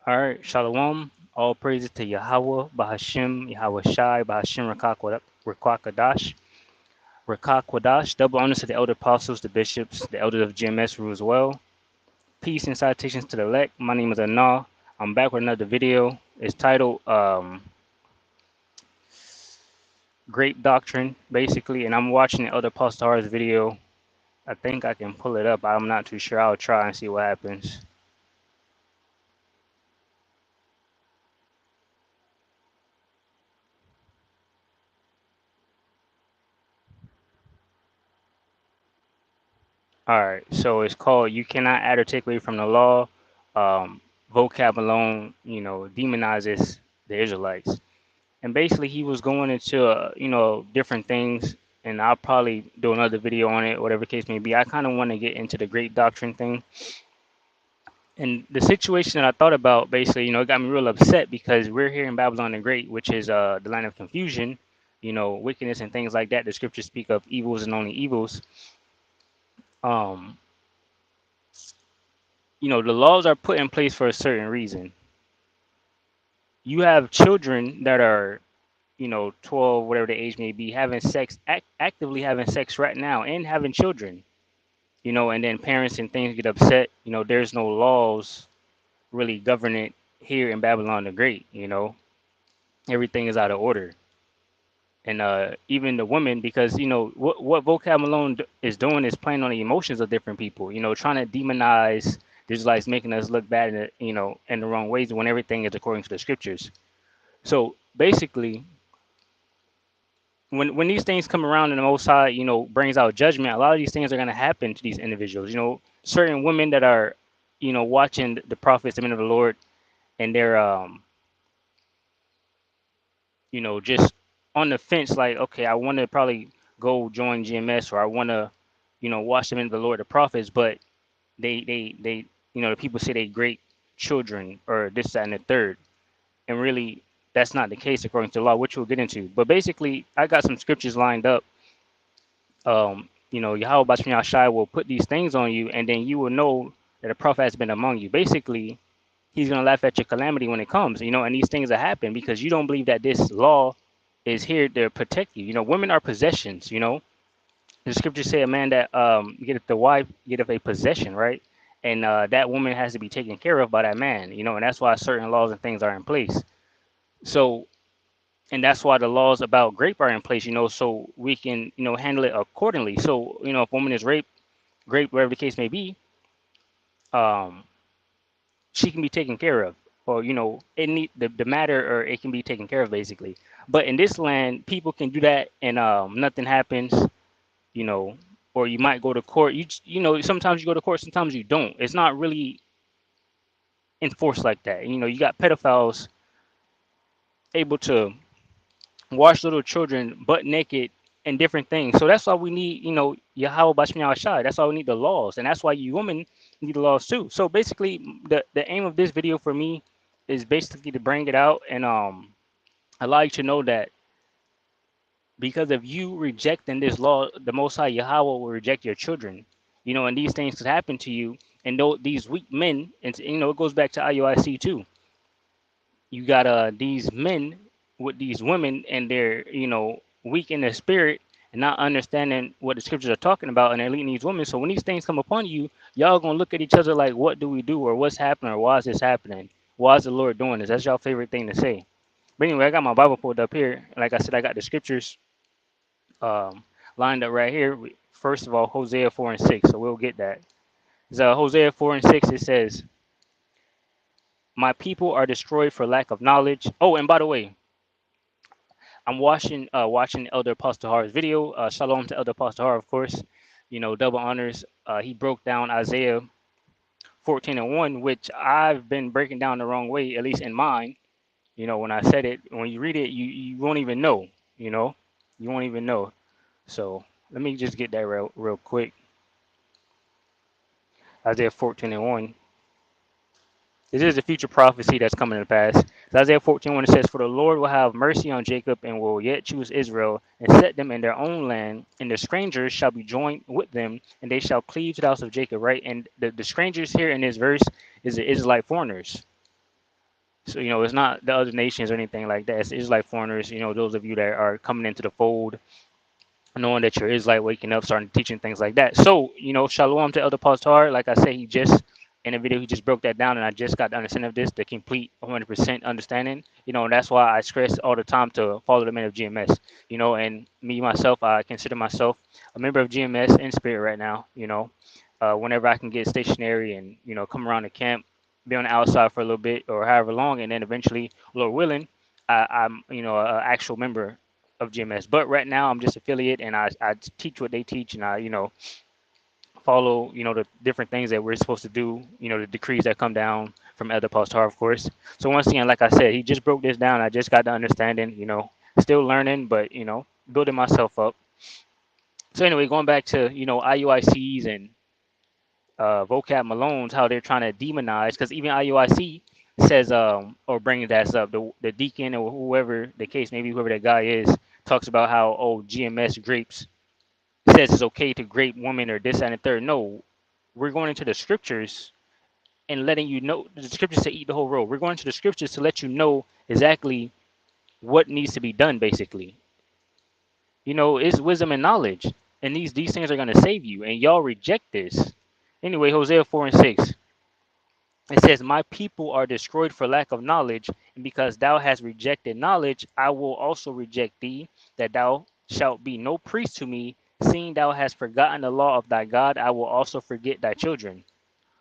All right, Shalom. All praises to Yahweh, Bahashim, Yahweh Shai, Bahashim Rakakadash, Rakakadash. Double honors to the elder apostles, the bishops, the elders of GMS rule as well. Peace and salutations to the elect. My name is Anah. I'm back with another video. It's titled Grape Doctrine, basically, and I'm watching the elder apostle Har's video. I think I can pull it up. I'm not too sure. I'll try and see what happens. All right, so it's called "You Cannot Add or Take Away from the Law." Um, vocab alone, demonizes the Israelites, and basically he was going into different things, and I'll probably do another video on it, whatever the case may be. I kind of want to get into the great doctrine thing, and the situation that I thought about, basically, it got me real upset because we're here in Babylon the Great, which is the land of confusion, wickedness and things like that. The scriptures speak of evils and only evils. Um, the laws are put in place for a certain reason. You have children that are 12, whatever the age may be, having sex, actively having sex right now and having children, and then parents and things get upset. There's no laws really governing here in Babylon the Great. Everything is out of order. And even the women, because what vocab alone is doing is playing on the emotions of different people, trying to demonize the Israelites, making us look bad in in the wrong ways when everything is according to the scriptures. So basically, when these things come around and the Most High, brings out judgment, a lot of these things are going to happen to these individuals. Certain women that are, watching the prophets, the men of the Lord, and they're, just on the fence, like, okay, I want to probably go join GMS, or I want to, watch the men of the Lord, the prophets, but they, the people say they great children or this, that, and the third, and really that's not the case according to the law, which we'll get into. But basically, I got some scriptures lined up. Yahweh Bashmi Shai will put these things on you, and then you will know that a prophet has been among you. Basically, he's gonna laugh at your calamity when it comes, and these things that happen because you don't believe that this law is here to protect you. Women are possessions. The scriptures say a man that getteth the wife getteth a possession, right? And that woman has to be taken care of by that man. And that's why certain laws and things are in place. So, and that's why the laws about grape are in place, so we can, handle it accordingly. So, if a woman is raped, grape, whatever the case may be, um, she can be taken care of, or it need the matter, or it can be taken care of basically. But in this land, people can do that, and nothing happens, you know, or you might go to court. Sometimes you go to court, sometimes you don't. It's not really enforced like that. You got pedophiles able to wash little children butt naked and different things. So that's why we need, Yahweh Bashmi Shai. That's why we need the laws. And that's why you women need the laws too. So basically the aim of this video for me is basically to bring it out and allow you to know that because of you rejecting this law, the Most High Yahweh will reject your children. And these things could happen to you. And though these weak men, and it goes back to IUIC too. You got these men with these women, and they're weak in their spirit and not understanding what the scriptures are talking about, and they're leading these women. So when these things come upon you, y'all gonna look at each other like, what do we do, or what's happening, or why is this happening? Why is the Lord doing this? That's y'all favorite thing to say. But anyway, I got my Bible pulled up here. Like I said, I got the scriptures um, lined up right here. First of all, Hosea 4 and 6. So we'll get that. So Hosea 4 and 6, it says, "My people are destroyed for lack of knowledge." Oh, and by the way, I'm watching Elder Apostle Har's video. Shalom to Elder Apostle Har, of course. Double honors. He broke down Isaiah 14 and 1, which I've been breaking down the wrong way, at least in mine. When I said it, when you read it, you won't even know. You know, you won't even know. So let me just get that real quick. Isaiah 14 and 1. This is a future prophecy that's coming to pass. So Isaiah 14, when it says, "For the Lord will have mercy on Jacob and will yet choose Israel and set them in their own land, and the strangers shall be joined with them, and they shall cleave to the house of Jacob," right? And the strangers here in this verse is the Israelite foreigners. So, it's not the other nations or anything like that. It's like foreigners, those of you that are coming into the fold, knowing that you're Israelite, waking up, starting teaching things like that. So, shalom to Elder Pastor. Like I said, he just in the video he just broke that down, and I just got the understanding of this, the complete 100% understanding. And that's why I stress all the time to follow the men of GMS. And me myself, I consider myself a member of GMS in spirit right now. Whenever I can get stationary and come around the camp, be on the outside for a little bit or however long, and then eventually, Lord willing, I'm an actual member of GMS. But right now I'm just affiliate and I teach what they teach and I, follow, the different things that we're supposed to do, the decrees that come down from Elder Pastor, of course. So once again, like I said, he just broke this down. I just got the understanding, still learning, but building myself up. So anyway, going back to, IUICs and vocab Malones, how they're trying to demonize, because even IUIC says or brings that up, the deacon or whoever the case, maybe whoever that guy is, talks about how GMS grapes says it's okay to grape women or this and the third. No, we're going into the scriptures and letting you know the scriptures say eat the whole roll. We're going to the scriptures to let you know exactly what needs to be done. Basically, it's wisdom and knowledge, and these things are going to save you, and y'all reject this. Anyway, Hosea 4:6. It says, "My people are destroyed for lack of knowledge, and because thou hast rejected knowledge, I will also reject thee, that thou shalt be no priest to me. Seeing thou hast forgotten the law of thy God, I will also forget thy children."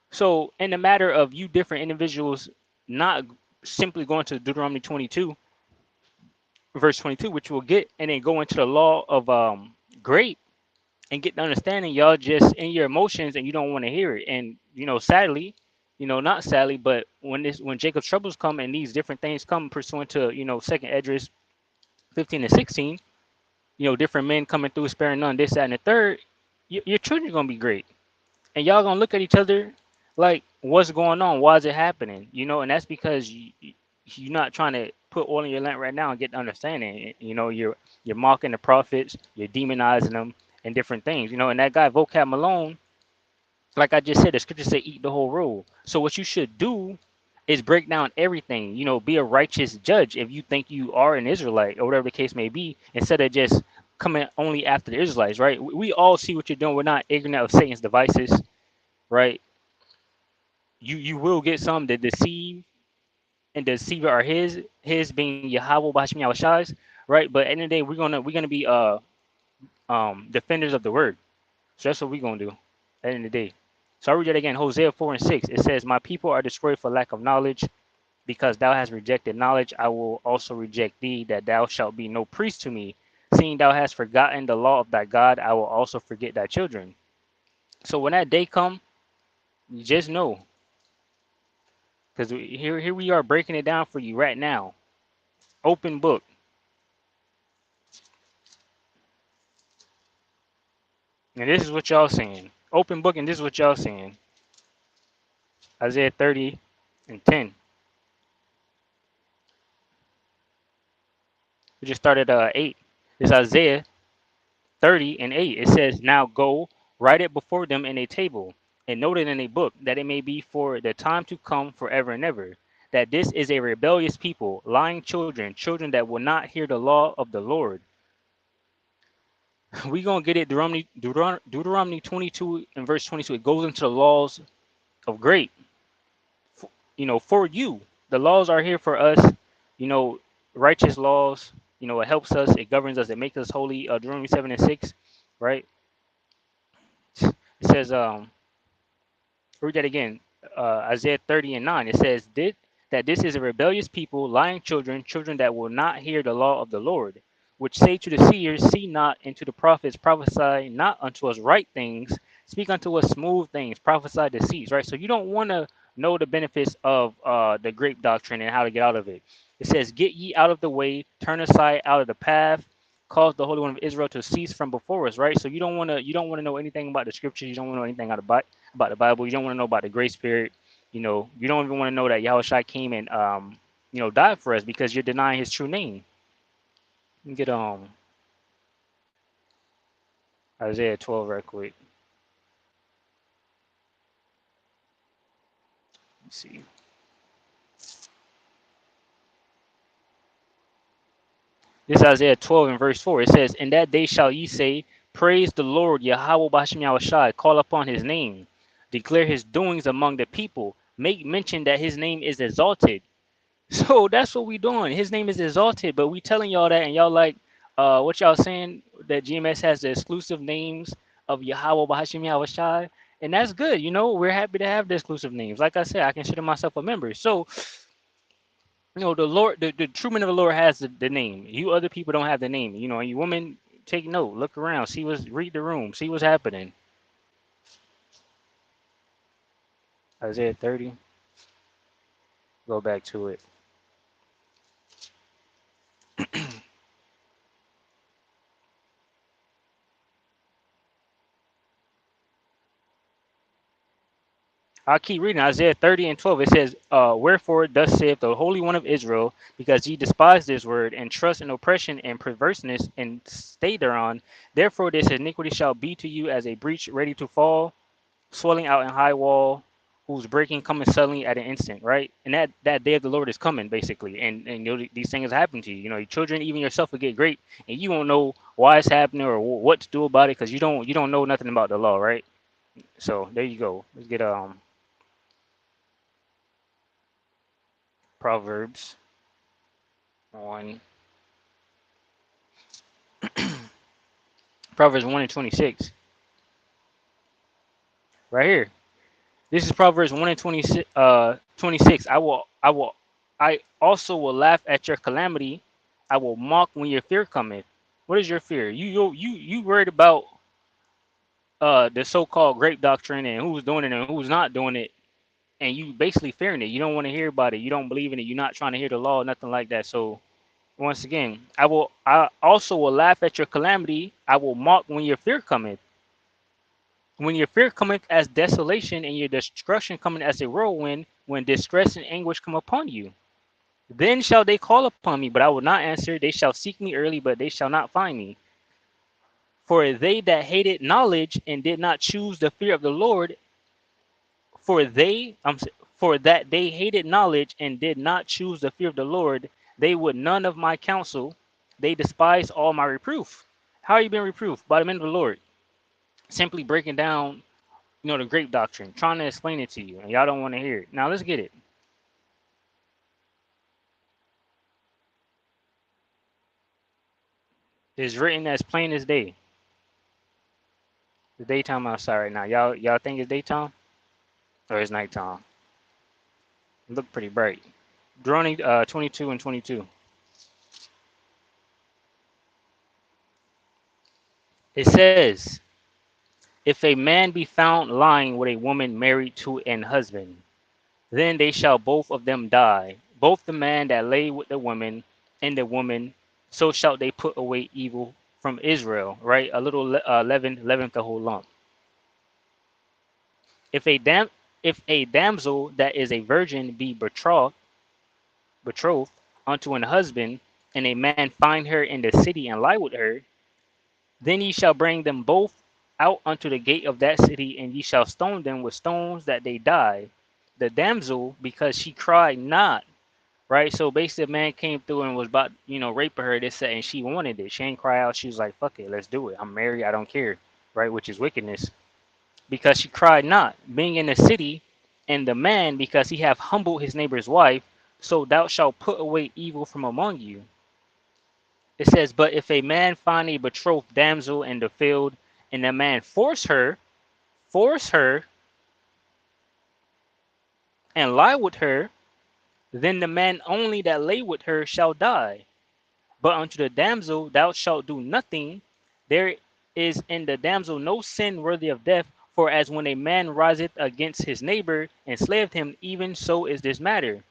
So, in the matter of you different individuals not simply going to Deuteronomy 22, verse 22, which we'll get, and then go into the law of grape and get the understanding, y'all just in your emotions and you don't want to hear it. And sadly, not sadly, but when Jacob's troubles come and these different things come pursuant to second Esdras 15 and 16, different men coming through sparing none, this, that, and the third, your children are gonna be great. And y'all gonna look at each other like, what's going on? Why is it happening? And that's because you're not trying to put oil in your lamp right now and get the understanding. You're mocking the prophets, you're demonizing them, and different things. And that guy Vocab Malone, like I just said, the scriptures say eat the whole roll. So what you should do is break down everything. Be a righteous judge if you think you are an Israelite or whatever the case may be, instead of just coming only after the Israelites, right? We all see what you're doing. We're not ignorant of Satan's devices, right? You will get some that deceive, and the deceiver are his being Yahweh Bashim Yahushai's, right? But at the end of the day, we're gonna be defenders of the word. So that's what we're gonna do at the end of the day. So I read that again, Hosea 4:6. It says, "My people are destroyed for lack of knowledge, because thou hast rejected knowledge, I will also reject thee, that thou shalt be no priest to me. Seeing thou hast forgotten the law of thy God, I will also forget thy children." So when that day come, you just know, because here we are breaking it down for you right now. Open book. And this is what y'all saying. Open book, and this is what y'all saying. Isaiah 30 and 10. We just started 8. This is Isaiah 30 and 8. It says, "Now go, write it before them in a table, and note it in a book, that it may be for the time to come forever and ever. That this is a rebellious people, lying children, children that will not hear the law of the Lord." We gonna get it. Deuteronomy 22 and verse 22. It goes into the laws of grape. For you. The laws are here for us. You know, righteous laws. It helps us. It governs us. It makes us holy. Deuteronomy 7 and 6, right? It says, read that again. Isaiah 30 and 9. It says, that this is a rebellious people, lying children, children that will not hear the law of the Lord, which say to the seers, see not, and to the prophets, prophesy not unto us right things, speak unto us smooth things, prophesy deceits, right? So you don't want to know the benefits of the grape doctrine and how to get out of it. It says, get ye out of the way, turn aside out of the path, cause the Holy One of Israel to cease from before us, right? So you don't want to know anything about the scriptures. You don't want to know anything about the Bible. You don't want to know about the grace spirit. You don't even want to know that Yahushua came and died for us, because you're denying his true name. Let me get Isaiah 12 right quick. Let's see. This is Isaiah 12 and verse 4. It says, "In that day shall ye say, Praise the Lord, Yahweh Bashim Yahushai, call upon his name, declare his doings among the people, make mention that his name is exalted." So that's what we doing. His name is exalted, but we telling y'all that, and y'all like, what y'all saying that GMS has the exclusive names of Yahweh Bahashim Yahushai, and that's good. You know, we're happy to have the exclusive names. Like I said, I consider myself a member. So, you know, the Lord, the true man of the Lord has the name. You other people don't have the name. You know, and you women, take note, look around, read the room, see what's happening. Isaiah 30, go back to it. I'll keep reading Isaiah 30 and 12. It says, Wherefore thus saith the Holy One of Israel, because ye despise this word, and trust in oppression and perverseness, and stay thereon. Therefore this iniquity shall be to you as a breach ready to fall, swelling out in high wall, whose breaking cometh suddenly at an instant, right? And that day of the Lord is coming, basically. And you know, these things happen to you. You know, your children, even yourself, will get great, and you won't know why it's happening or what to do about it, because you don't know nothing about the law, right? So there you go. Let's get Proverbs 1. Proverbs 1 and 26. Right here. This is Proverbs 1 and 26. 26. I also will laugh at your calamity. I will mock when your fear cometh. What is your fear? You worried about the so-called grape doctrine and who's doing it and who's not doing it, and you basically fearing it. You don't want to hear about it. You don't believe in it. You're not trying to hear the law, nothing like that. So once again, I also will laugh at your calamity. I will mock when your fear cometh. When your fear cometh as desolation, and your destruction cometh as a whirlwind, when distress and anguish come upon you. Then shall they call upon me, but I will not answer. They shall seek me early, but they shall not find me. For they that hated knowledge and did not choose the fear of the Lord, for they for that they hated knowledge and did not choose the fear of the Lord, they would none of my counsel. They despised all my reproof. How are you being reproved? By the men of the Lord. Simply breaking down, you know, the grape doctrine, trying to explain it to you, and y'all don't want to hear it. Now let's get it. It's written as plain as day. It's daytime outside right now. Y'all think it's daytime or it's nighttime? It look pretty bright. Deuteronomy 22 and 22. It says, "If a man be found lying with a woman married to an husband, then they shall both of them die, both the man that lay with the woman and the woman. So shall they put away evil from Israel." Right? A little leaveneth the whole lump. If a damsel that is a virgin be betrothed unto an husband, and a man find her in the city and lie with her, then ye shall bring them both out unto the gate of that city, and ye shall stone them with stones that they die. The damsel, because she cried not. Right? So basically, a man came through and was about, you know, raping her, this, that, and she wanted it. She ain't cry out. She was like, fuck it, let's do it. I'm married, I don't care. Right? Which is wickedness. Because she cried not, being in the city, and the man, because he hath humbled his neighbor's wife, so thou shalt put away evil from among you. It says, "But if a man find a betrothed damsel in the field, and the man force her, and lie with her, then the man only that lay with her shall die. But unto the damsel thou shalt do nothing. There is in the damsel no sin worthy of death. For as when a man riseth against his neighbor and slayeth him, even so is this matter.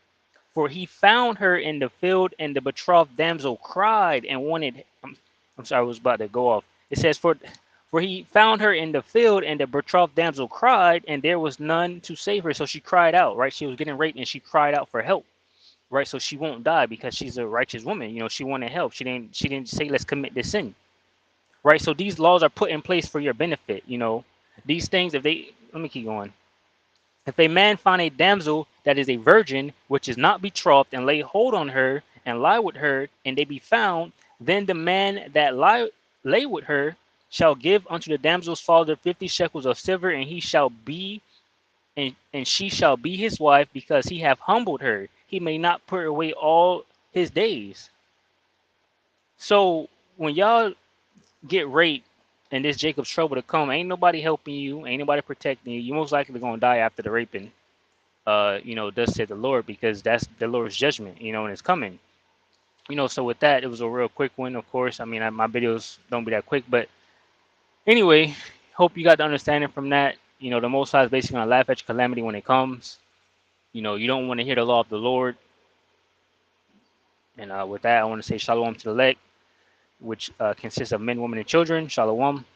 For he found her in the field, and the betrothed damsel cried and wanted." I'm sorry, I was about to go off. It says, For he found her in the field, and the betrothed damsel cried, and there was none to save her. So she cried out, right? She was getting raped, and she cried out for help, right? So she won't die because she's a righteous woman. You know, she wanted help. She didn't say, let's commit this sin, right? So these laws are put in place for your benefit. You know, these things, if they, let me keep going. If a man find a damsel that is a virgin, which is not betrothed, and lay hold on her and lie with her, and they be found, Then the man that lay with her shall give unto the damsel's father 50 shekels of silver, and he shall be and she shall be his wife, because he hath humbled her. He may not put her away all his days. So when y'all get raped and this Jacob's trouble to come, ain't nobody helping you, ain't nobody protecting you. You most likely gonna die after the raping. Thus said the Lord, because that's the Lord's judgment, and it's coming. So with that, it was a real quick one, of course. I mean, my videos don't be that quick, but anyway, hope you got the understanding from that. The Most High is basically gonna laugh at your calamity when it comes. You don't want to hear the law of the Lord. And with that, I want to say shalom to the elect, which consists of men, women, and children. Shalom.